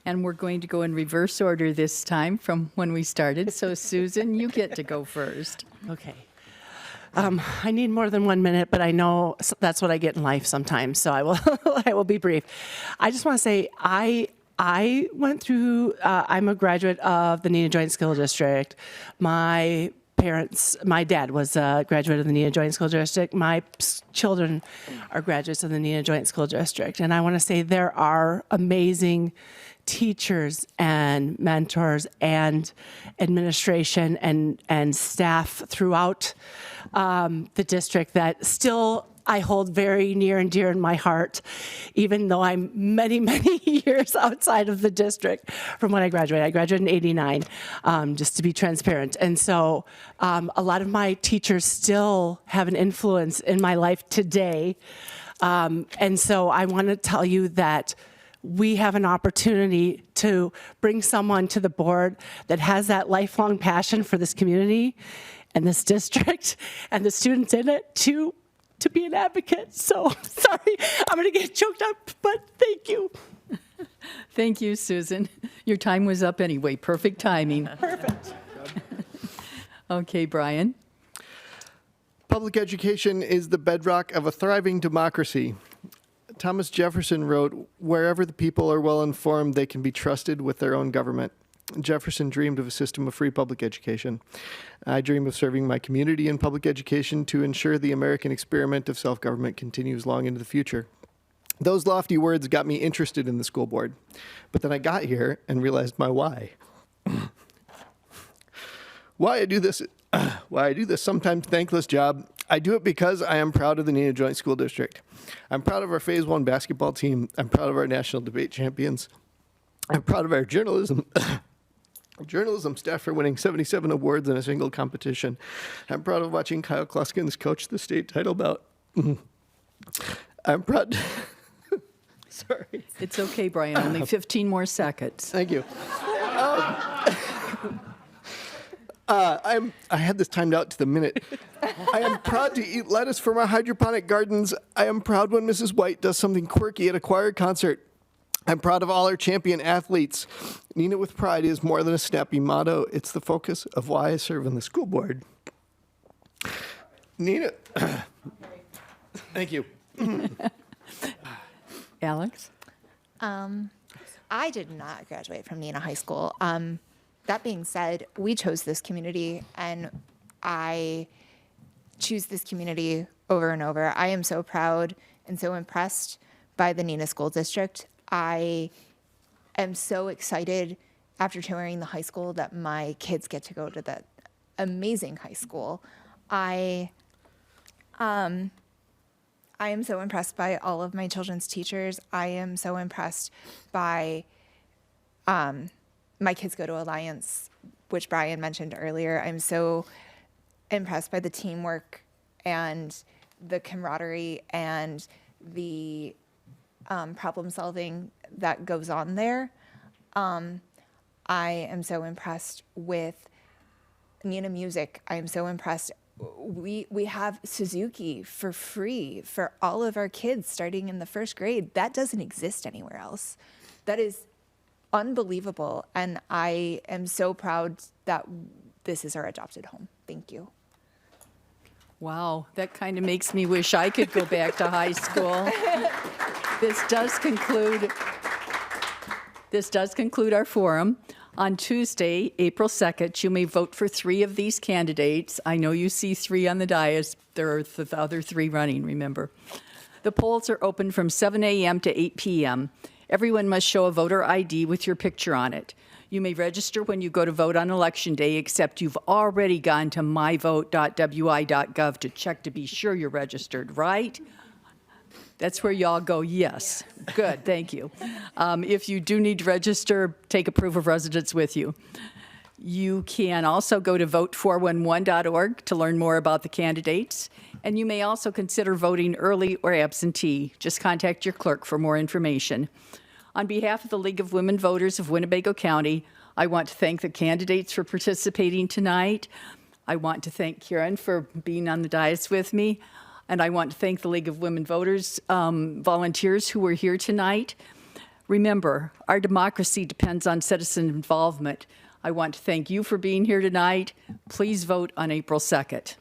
Speaker 1: And we're going to go in reverse order this time from when we started. So Susan, you get to go first.
Speaker 4: Okay. I need more than 1 minute, but I know that's what I get in life sometimes, so I will I will be brief. I just want to say I went through, I'm a graduate of the Neenah Joint School District. My dad was a graduate of the Neenah Joint School District. My children are graduates of the Neenah Joint School District. And I want to say there are amazing teachers and mentors and administration and staff throughout the district that still I hold very near and dear in my heart, even though I'm many, many years outside of the district from when I graduated. I graduated in '89, just to be transparent. And so a lot of my teachers still have an influence in my life today. And so I want to tell you that we have an opportunity to bring someone to the board that has that lifelong passion for this community and this district and the students in it to be an advocate. So sorry, I'm going to get choked up, but thank you.
Speaker 1: Thank you, Susan. Your time was up anyway. Perfect timing.
Speaker 4: Perfect.
Speaker 1: Okay, Brian.
Speaker 3: Public education is the bedrock of a thriving democracy. Thomas Jefferson wrote, "Wherever the people are well informed, they can be trusted with their own government." Jefferson dreamed of a system of free public education. I dream of serving my community in public education to ensure the American experiment of self-government continues long into the future. Those lofty words got me interested in the school board, but then I got here and realized my why. Why I do this sometimes thankless job. I do it because I am proud of the Neenah Joint School District. I'm proud of our Phase 1 basketball team. I'm proud of our national debate champions. I'm proud of our journalism staff for winning 77 awards in a single competition. I'm proud of watching Kyle Kluskins coach the state title bout. I'm proud. Sorry.
Speaker 1: It's okay, Brian. Only 15 more seconds.
Speaker 3: Thank you. I had this timed out to the minute. I am proud to eat lettuce from our hydroponic gardens. I am proud when Mrs. White does something quirky at a choir concert. I'm proud of all our champion athletes. Neenah with pride is more than a snappy motto. It's the focus of why I serve on the school board. Neenah. Thank you.
Speaker 1: Alex?
Speaker 2: I did not graduate from Neenah High School. That being said, we chose this community, and I choose this community over and over. I am so proud and so impressed by the Neenah School District. I am so excited after touring the high school that my kids get to go to that amazing high school. I am so impressed by all of my children's teachers. I am so impressed by my kids go to Alliance, which Brian mentioned earlier. I'm so impressed by the teamwork and the camaraderie and the problem solving that goes on there. I am so impressed with Neenah Music. I am so impressed. We have Suzuki for free for all of our kids starting in the first grade. That doesn't exist anywhere else. That is unbelievable. And I am so proud that this is our adopted home. Thank you.
Speaker 1: Wow, that kind of makes me wish I could go back to high school. This does conclude our forum. On Tuesday, April 2nd, you may vote for 3 of these candidates. I know you see 3 on the dais. There are the other 3 running, remember. The polls are open from 7 a.m. to 8 p.m. Everyone must show a voter ID with your picture on it. You may register when you go to vote on Election Day, except you've already gone to myvote.wi.gov to check to be sure you're registered, right? That's where y'all go, yes. Good, thank you. If you do need to register, take a proof of residence with you. You can also go to vote411.org to learn more about the candidates. And you may also consider voting early or absentee. Just contact your clerk for more information. On behalf of the League of Women Voters of Winnebago County, I want to thank the candidates for participating tonight. I want to thank Karen for being on the dais with me. And I want to thank the League of Women Voters volunteers who were here tonight. Remember, our democracy depends on citizen involvement. I want to thank you for being here tonight. Please vote on April 2nd.